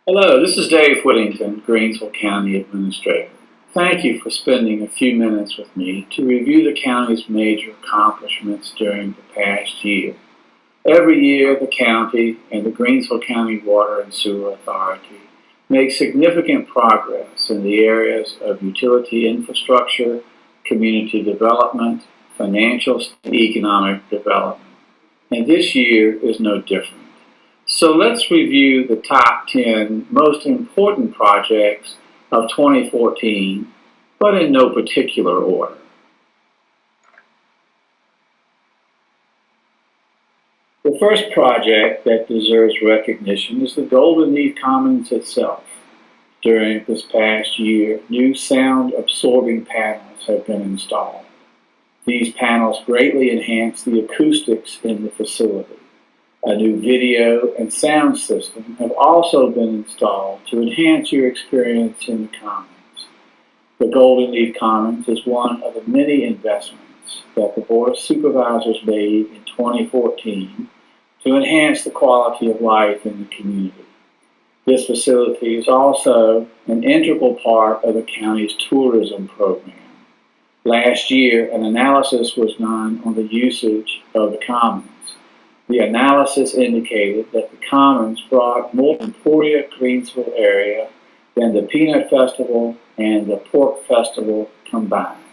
Hello, this is Dave Whittington, Greensville County Administrator. Thank you for spending a few minutes with me to review the county's major accomplishments during the past year. Every year, the county and the Greensville County Water and Sewer Authority make significant progress in the areas of utility infrastructure, community development, financial and economic development. And this year is no different. So let's review the top 10 most important projects of 2014, but in no particular order. The first project that deserves recognition is the Golden Leaf Commons itself. During this past year, new sound-absorbing panels have been installed. These panels greatly enhance the acoustics in the facility. A new video and sound system have also been installed to enhance your experience in the Commons. The Golden Leaf Commons is one of the many investments that the Board of Supervisors made in 2014 to enhance the quality of life in the community. This facility is also an integral part of the county's tourism program. Last year, an analysis was done on the usage of the Commons. The analysis indicated that the Commons brought more Emporia Greensville area than the Peanut Festival and the Pork Festival combined.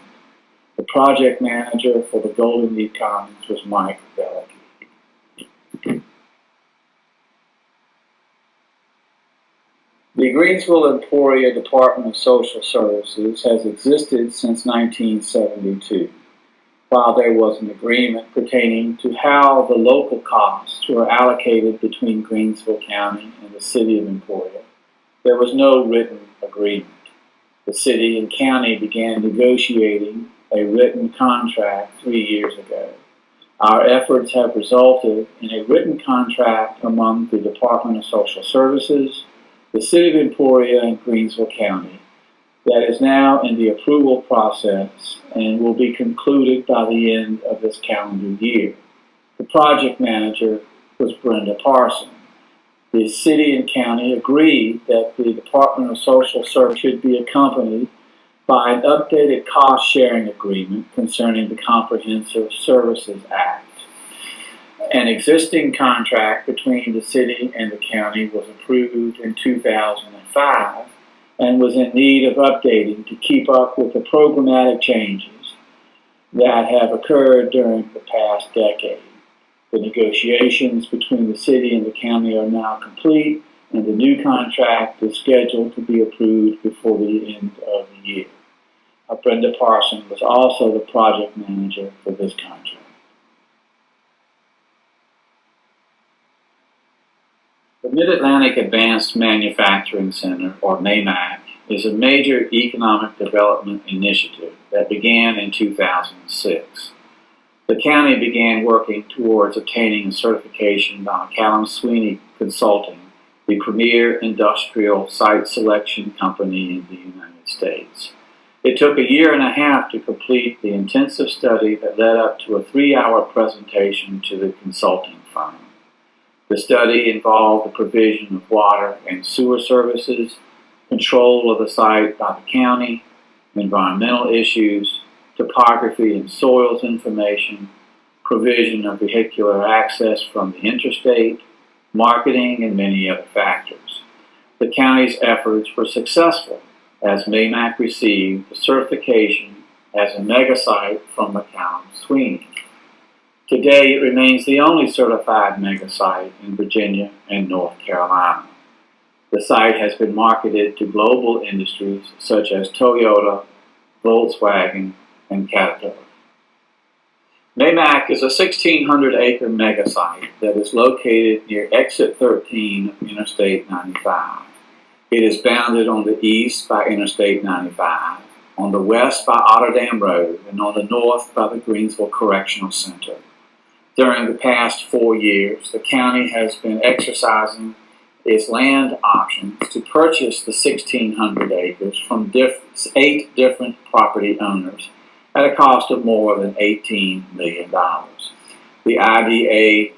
The project manager for the Golden Leaf Commons was Mike Bellicky. The Greensville Emporia Department of Social Services has existed since 1972. While there was an agreement pertaining to how the local costs were allocated between Greensville County and the City of Emporia, there was no written agreement. The City and County began negotiating a written contract 3 years ago. Our efforts have resulted in a written contract among the Department of Social Services, the City of Emporia, and Greensville County that is now in the approval process and will be concluded by the end of this calendar year. The project manager was Brenda Parson. The city and county agreed that the Department of Social Services should be accompanied by an updated cost-sharing agreement concerning the Comprehensive Services Act. An existing contract between the city and the county was approved in 2005 and was in need of updating to keep up with the programmatic changes that have occurred during the past decade. The negotiations between the city and the county are now complete, and the new contract is scheduled to be approved before the end of the year. Brenda Parson was also the project manager for this contract. The Mid-Atlantic Advanced Manufacturing Center, or MAMAC, is a major economic development initiative that began in 2006. The county began working towards obtaining a certification by Callum Sweeney Consulting, the premier industrial site selection company in the United States. It took 1.5 years to complete the intensive study that led up to a 3-hour presentation to the consulting firm. The study involved the provision of water and sewer services, control of the site by the county, environmental issues, topography and soils information, provision of vehicular access from the interstate, marketing, and many other factors. The county's efforts were successful as MAMAC received the certification as a mega site from Callum Sweeney. Today, it remains the only certified mega site in Virginia and North Carolina. The site has been marketed to global industries such as Toyota, Volkswagen, and Caterpillar. MAMAC is a 1,600-acre mega site that is located near Exit 13 of Interstate 95. It is bounded on the east by Interstate 95, on the west by Otter Dam Road, and on the north by the Greensville Correctional Center. During the past 4 years, the county has been exercising its land options to purchase the 1,600 acres from 8 different property owners at a cost of more than $18 million. The IDA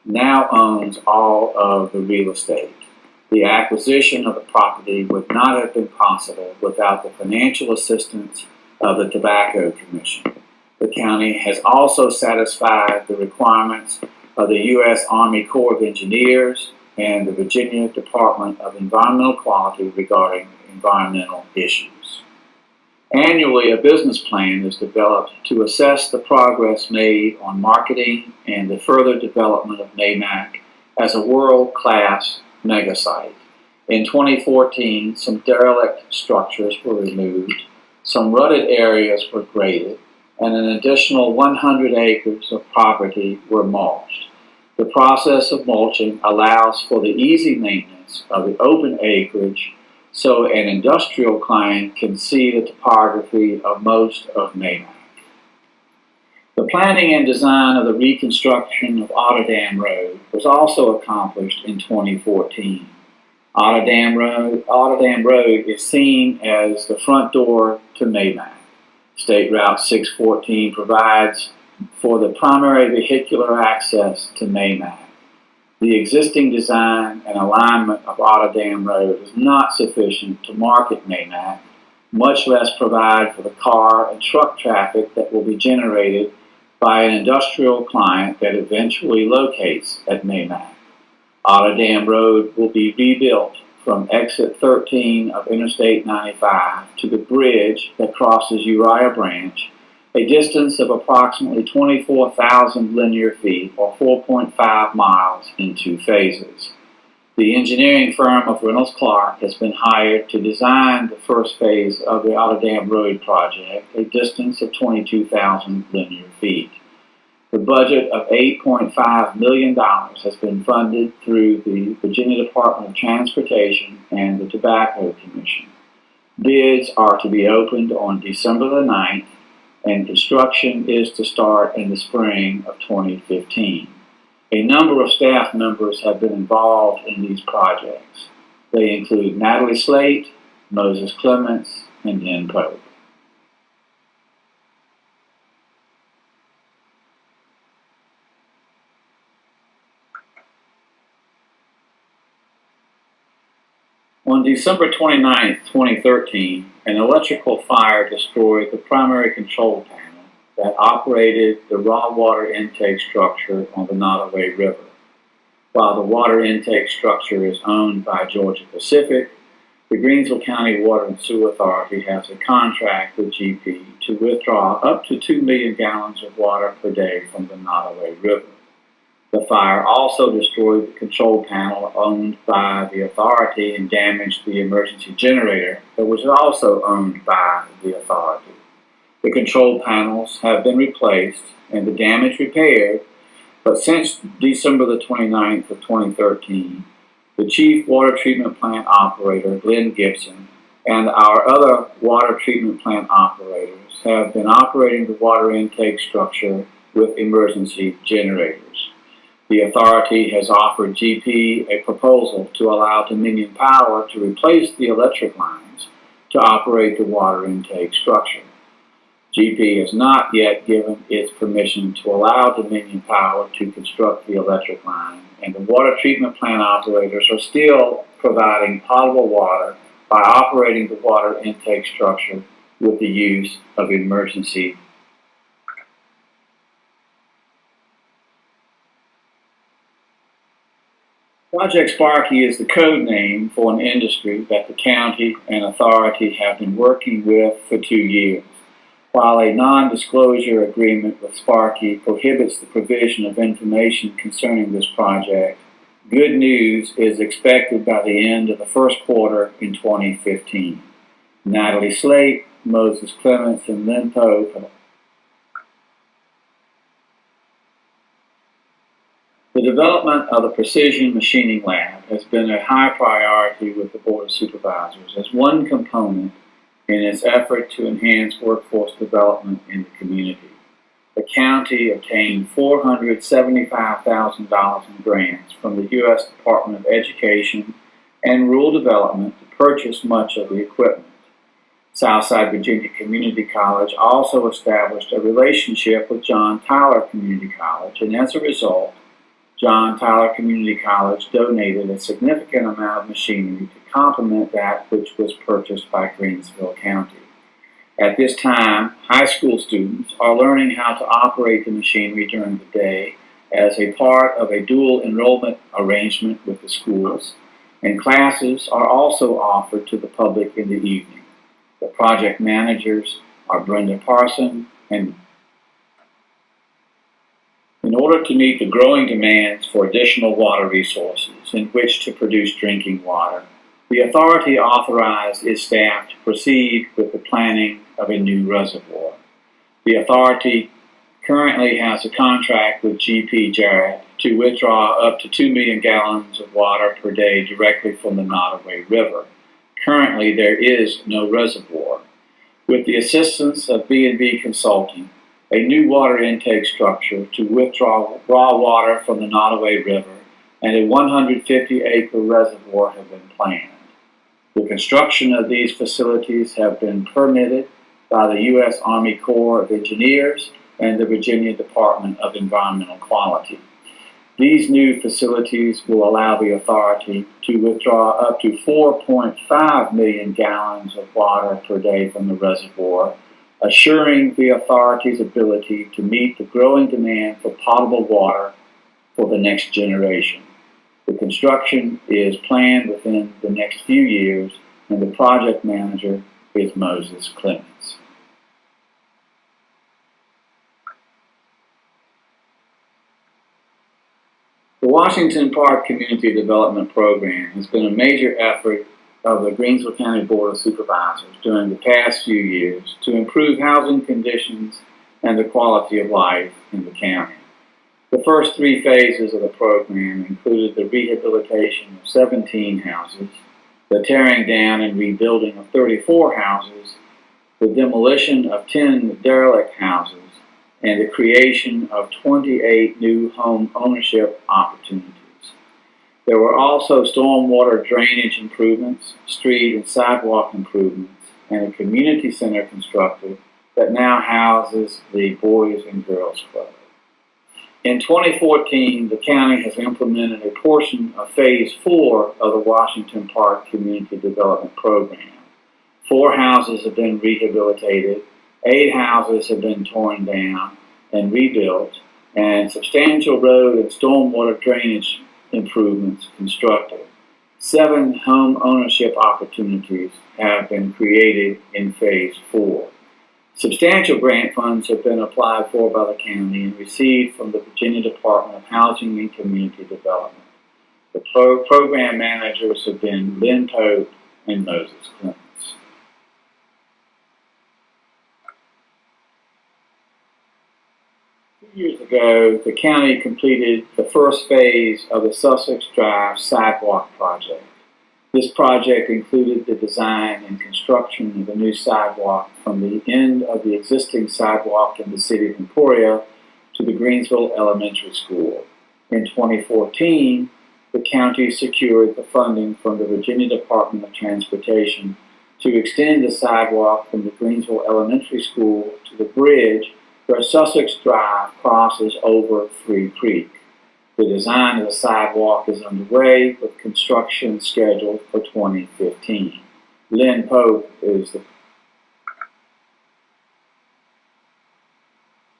now owns all of the real estate. The acquisition of the property would not have been possible without the financial assistance of the Tobacco Commission. The county has also satisfied the requirements of the U.S. Army Corps of Engineers and the Virginia Department of Environmental Quality regarding environmental issues. Annually, a business plan is developed to assess the progress made on marketing and the further development of NAMAC as a world-class megasite. In 2014, some derelict structures were removed, some rutted areas were graded, and an additional 100 acres of property were mulched. The process of mulching allows for the easy maintenance of the open acreage so an industrial client can see the topography of most of NAMAC. The planning and design of the reconstruction of Otter Dam Road was also accomplished in 2014. Otter Dam Road is seen as the front door to NAMAC. State Route 614 provides for the primary vehicular access to NAMAC. The existing design and alignment of Otter Dam Road is not sufficient to market NAMAC, much less provide for the car and truck traffic that will be generated by an industrial client that eventually locates at NAMAC. Otter Dam Road will be rebuilt from exit 13 of Interstate 95 to the bridge that crosses Uriah Branch, a distance of approximately 24,000 linear feet or 4.5 miles in 2 phases. The engineering firm of Reynolds Clark has been hired to design the first phase of the Otter Dam Road project, a distance of 22,000 linear feet. The budget of $8.5 million has been funded through the Virginia Department of Transportation and the Tobacco Commission. Bids are to be opened on December the 9th, and construction is to start in the spring of 2015. A number of staff members have been involved in these projects. They include Natalie Slate, Moses Clements, and Lynn Pope. On December 29, 2013, an electrical fire destroyed the primary control panel that operated the raw water intake structure on the Nottoway River. While the water intake structure is owned by Georgia Pacific, the Greensville County Water and Sewer Authority has a contract with GP to withdraw up to 2 million gallons of water per day from the Nottoway River. The fire also destroyed the control panel owned by the authority and damaged the emergency generator that was also owned by the authority. The control panels have been replaced and the damage repaired, but since December the 29th of 2013, the chief water treatment plant operator, Glenn Gibson, and our other water treatment plant operators have been operating the water intake structure with emergency generators. The authority has offered GP a proposal to allow Dominion Power to replace the electric lines to operate the water intake structure. GP has not yet given its permission to allow Dominion Power to construct the electric line, and the water treatment plant operators are still providing potable water by operating the water intake structure with the use of emergency. Project Sparky is the code name for an industry that the county and authority have been working with for 2 years. While a non-disclosure agreement with Sparky prohibits the provision of information concerning this project, good news is expected by the end of the first quarter in 2015. Natalie Slate, Moses Clements, and Lynn Pope. The development of the Precision Machining Lab has been a high priority with the Board of Supervisors as one component in its effort to enhance workforce development in the community. The county obtained $475,000 in grants from the U.S. Department of Education and Rural Development to purchase much of the equipment. Southside Virginia Community College also established a relationship with John Tyler Community College, and as a result, John Tyler Community College donated a significant amount of machinery to complement that which was purchased by Greensville County. At this time, high school students are learning how to operate the machinery during the day as a part of a dual enrollment arrangement with the schools, and classes are also offered to the public in the evening. The project managers are Brenda Parson, and in order to meet the growing demands for additional water resources in which to produce drinking water, the authority authorized its staff to proceed with the planning of a new reservoir. The authority currently has a contract with G.P. Jarrett to withdraw up to 2 million gallons of water per day directly from the Nottoway River. Currently, there is no reservoir. With the assistance of B&B Consulting, a new water intake structure to withdraw raw water from the Nottoway River and a 150-acre reservoir have been planned. The construction of these facilities have been permitted by the U.S. Army Corps of Engineers and the Virginia Department of Environmental Quality. These new facilities will allow the authority to withdraw up to 4.5 million gallons of water per day from the reservoir, assuring the authority's ability to meet the growing demand for potable water for the next generation. The construction is planned within the next few years, and the project manager is Moses Clemens. The Washington Park Community Development Program has been a major effort of the Greensville County Board of Supervisors during the past few years to improve housing conditions and the quality of life in the county. The first 3 phases of the program included the rehabilitation of 17 houses, the tearing down and rebuilding of 34 houses, the demolition of 10 derelict houses, and the creation of 28 new home ownership opportunities. There were also stormwater drainage improvements, street and sidewalk improvements, and a community center constructed that now houses the Boys and Girls Club. In 2014, the county has implemented a portion of Phase 4 of the Washington Park Community Development Program. 4 houses have been rehabilitated, 8 houses have been torn down and rebuilt, and substantial road and stormwater drainage improvements constructed. 7 home ownership opportunities have been created in Phase 4. Substantial grant funds have been applied for by the county and received from the Virginia Department of Housing and Community Development. The program managers have been Lynn Pope and Moses Clemens. 2 years ago, the county completed the first phase of the Sussex Drive Sidewalk Project. This project included the design and construction of a new sidewalk from the end of the existing sidewalk in the city of Emporia to the Greensville Elementary School. In 2014, the county secured the funding from the Virginia Department of Transportation to extend the sidewalk from the Greensville Elementary School to the bridge where Sussex Drive crosses over Free Creek. The design of the sidewalk is underway with construction scheduled for 2015. Lynn Pope is the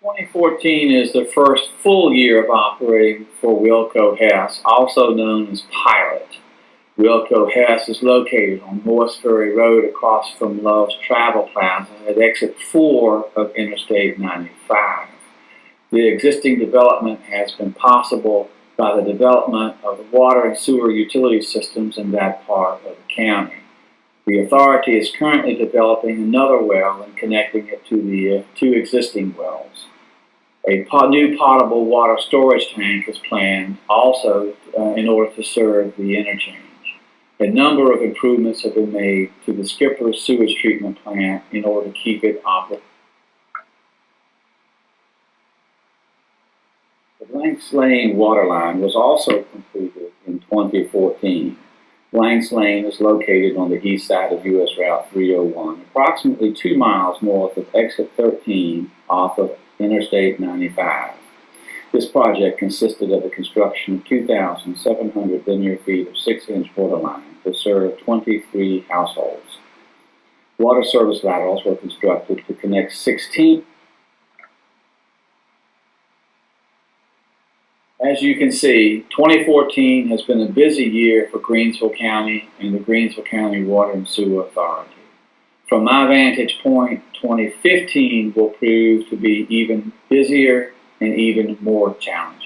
2014 is the first full year of operating for Wilco Hess, also known as Pilot. Wilco Hess is located on Morse Ferry Road across from Love's Travel Plaza at exit 4 of Interstate 95. The existing development has been possible by the development of the water and sewer utility systems in that part of the county. The authority is currently developing another well and connecting it to the 2 existing wells. A new potable water storage tank is planned also in order to serve the interchange. A number of improvements have been made to the Skipper sewage treatment plant in order to keep it operational. The Blanks Lane water line was also completed in 2014. Blanks Lane is located on the east side of U.S. Route 301, approximately 2 miles north of exit 13 off of Interstate 95. This project consisted of the construction of 2,700 linear feet of 6-inch water line to serve 23 households. Water service laterals were constructed to connect 16. As you can see, 2014 has been a busy year for Greensville County and the Greensville County Water and Sewer Authority. From my vantage point, 2015 will prove to be even busier and even more challenging.